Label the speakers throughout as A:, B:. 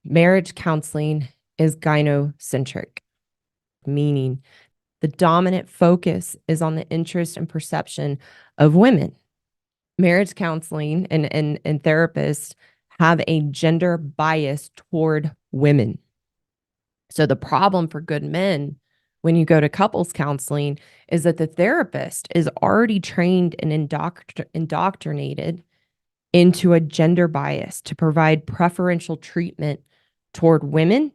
A: Marriage counseling is gynocentric, meaning the dominant focus is on the interest and perception of women. Marriage counseling and therapists have a gender bias toward women. So the problem for good men when you go to couples counseling is that the therapist is already trained and indoctrinated into a gender bias to provide preferential treatment toward women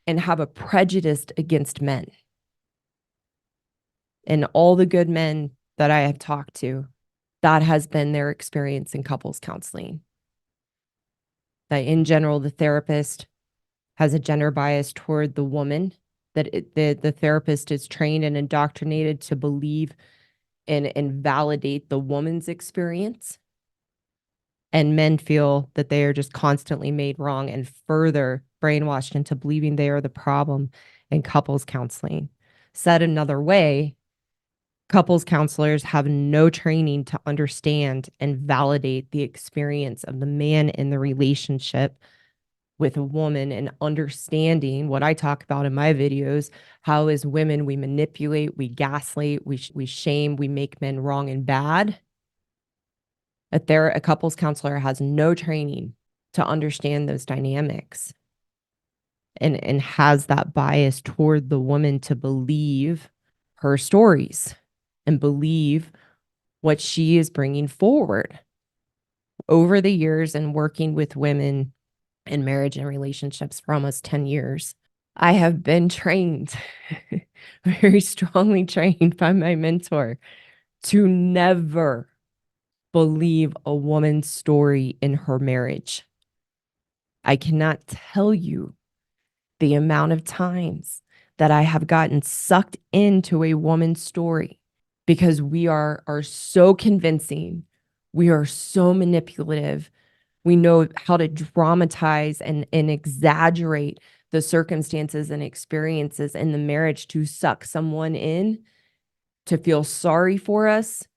A: and have a prejudice against men. And all the good men that I have talked to, that has been their experience in couples counseling. That in general, the therapist has a gender bias toward the woman, that the therapist is trained and indoctrinated to believe and validate the woman's experience. And men feel that they are just constantly made wrong and further brainwashed into believing they are the problem in couples counseling. Said another way, couples counselors have no training to understand and validate the experience of the man in the relationship with a woman and understanding what I talk about in my videos. How as women, we manipulate, we gaslight, we shame, we make men wrong and bad. A couples counselor has no training to understand those dynamics and has that bias toward the woman to believe her stories and believe what she is bringing forward. Over the years and working with women in marriage and relationships for almost 10 years, I have been trained, very strongly trained by my mentor, to never believe a woman's story in her marriage. I cannot tell you the amount of times that I have gotten sucked into a woman's story because we are so convincing. We are so manipulative. We know how to dramatize and exaggerate the circumstances and experiences in the marriage to suck someone in, to feel sorry for us,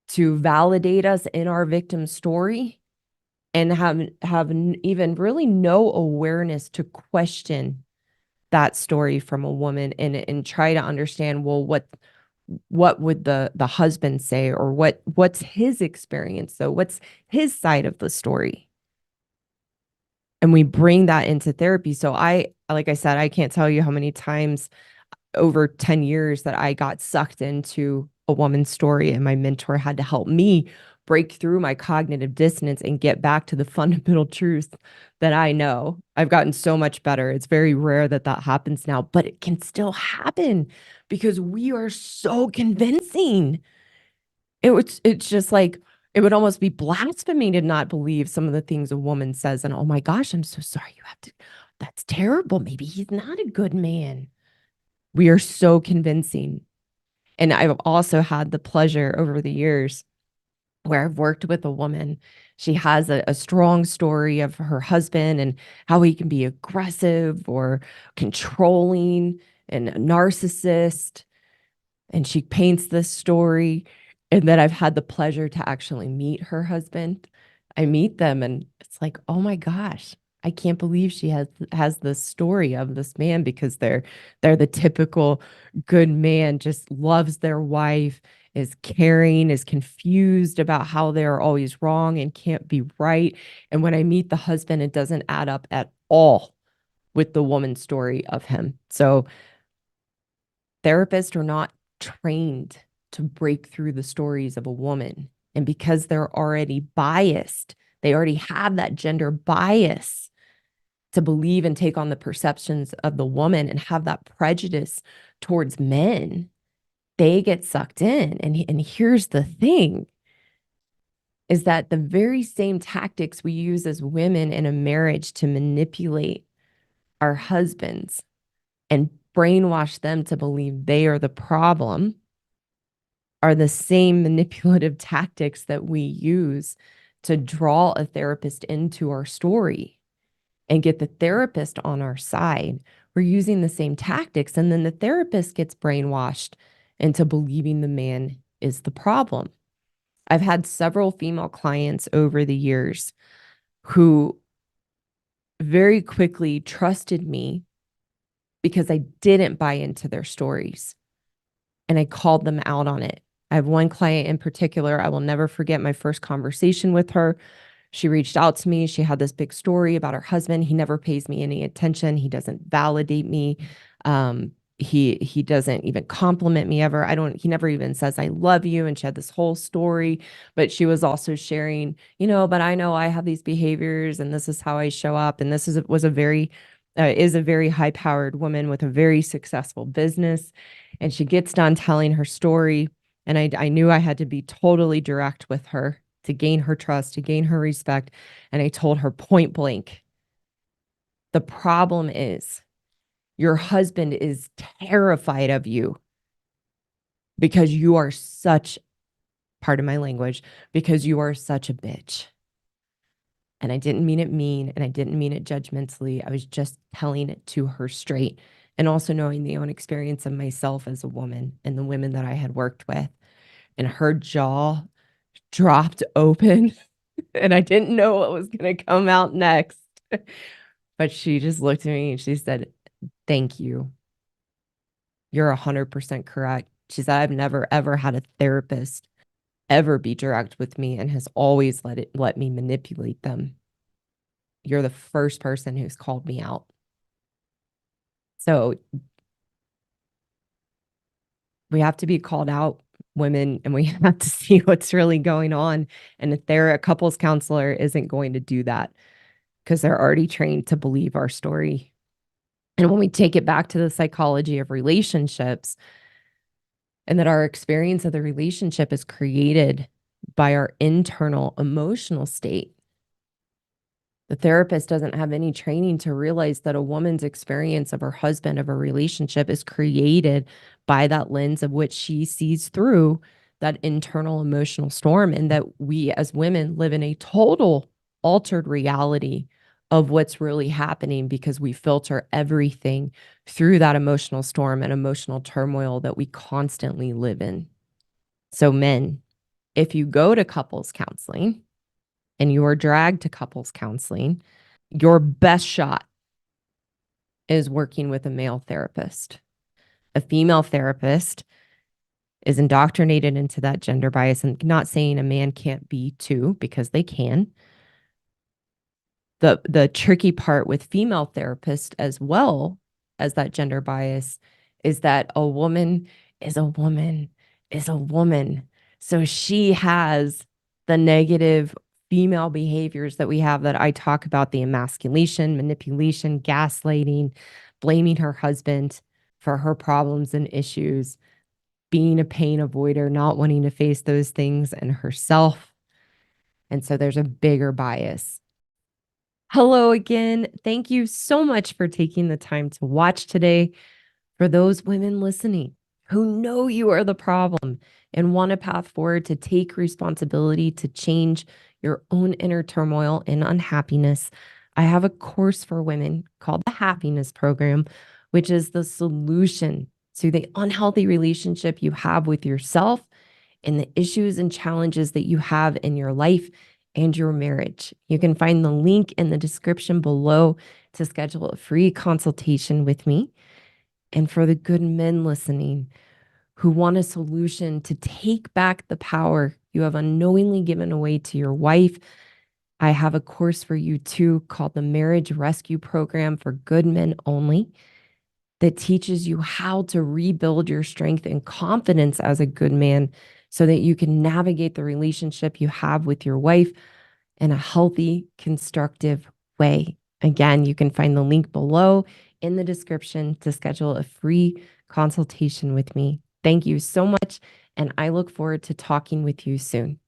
A: to validate us in our victim story, and have even really no awareness to question that story from a woman and try to understand, well, what would the husband say, or what's his experience, though, what's his side of the story. And we bring that into therapy. So like I said, I can't tell you how many times over 10 years that I got sucked into a woman's story, and my mentor had to help me break through my cognitive dissonance and get back to the fundamental truth that I know. I've gotten so much better. It's very rare that happens now, but it can still happen because we are so convincing. It's just like, it would almost be blasphemy to not believe some of the things a woman says. And oh my gosh, I'm so sorry. That's terrible. Maybe he's not a good man. We are so convincing. And I've also had the pleasure over the years where I've worked with a woman. She has a strong story of her husband and how he can be aggressive or controlling and a narcissist. And she paints this story. And then I've had the pleasure to actually meet her husband. I meet them and it's like, oh my gosh, I can't believe she has this story of this man, because they're the typical good man, just loves their wife, is caring, is confused about how they're always wrong and can't be right. And when I meet the husband, it doesn't add up at all with the woman's story of him. So therapists are not trained to break through the stories of a woman. And because they're already biased, they already have that gender bias to believe and take on the perceptions of the woman and have that prejudice towards men, they get sucked in. And here's the thing, is that the very same tactics we use as women in a marriage to manipulate our husbands and brainwash them to believe they are the problem are the same manipulative tactics that we use to draw a therapist into our story and get the therapist on our side. We're using the same tactics, and then the therapist gets brainwashed into believing the man is the problem. I've had several female clients over the years who very quickly trusted me because I didn't buy into their stories and I called them out on it. I have one client in particular, I will never forget my first conversation with her. She reached out to me. She had this big story about her husband. He never pays me any attention. He doesn't validate me. He doesn't even compliment me ever. He never even says I love you. And she had this whole story, but she was also sharing, but I know I have these behaviors and this is how I show up. And this is a very high powered woman with a very successful business. And she gets done telling her story. And I knew I had to be totally direct with her to gain her trust, to gain her respect. And I told her point blank, the problem is your husband is terrified of you because you are such, pardon my language, because you are such a bitch. And I didn't mean it mean, and I didn't mean it judgmentally. I was just telling it to her straight. And also knowing the own experience of myself as a woman and the women that I had worked with. And her jaw dropped open and I didn't know what was going to come out next. But she just looked at me and she said, "Thank you. You're 100% correct." She said, "I've never, ever had a therapist ever be direct with me and has always let me manipulate them. You're the first person who's called me out." So we have to be called out, women, and we have to see what's really going on. And if a couples counselor isn't going to do that because they're already trained to believe our story. And when we take it back to the psychology of relationships, and that our experience of the relationship is created by our internal emotional state. The therapist doesn't have any training to realize that a woman's experience of her husband, of a relationship, is created by that lens of which she sees through that internal emotional storm, and that we as women live in a total altered reality of what's really happening because we filter everything through that emotional storm and emotional turmoil that we constantly live in. So men, if you go to couples counseling and you are dragged to couples counseling, your best shot is working with a male therapist. A female therapist is indoctrinated into that gender bias, and not saying a man can't be too, because they can. The tricky part with female therapists as well as that gender bias is that a woman is a woman is a woman. So she has the negative female behaviors that we have that I talk about: the emasculation, manipulation, gaslighting, blaming her husband for her problems and issues, being a pain avoider, not wanting to face those things and herself. And so there's a bigger bias. Hello again. Thank you so much for taking the time to watch today. For those women listening who know you are the problem and want a path forward to take responsibility to change your own inner turmoil and unhappiness, I have a course for women called the Happiness Program, which is the solution to the unhealthy relationship you have with yourself and the issues and challenges that you have in your life and your marriage. You can find the link in the description below to schedule a free consultation with me. And for the good men listening who want a solution to take back the power you have unknowingly given away to your wife, I have a course for you too called the Marriage Rescue Program for Good Men Only, that teaches you how to rebuild your strength and confidence as a good man so that you can navigate the relationship you have with your wife in a healthy, constructive way. Again, you can find the link below in the description to schedule a free consultation with me. Thank you so much, and I look forward to talking with you soon.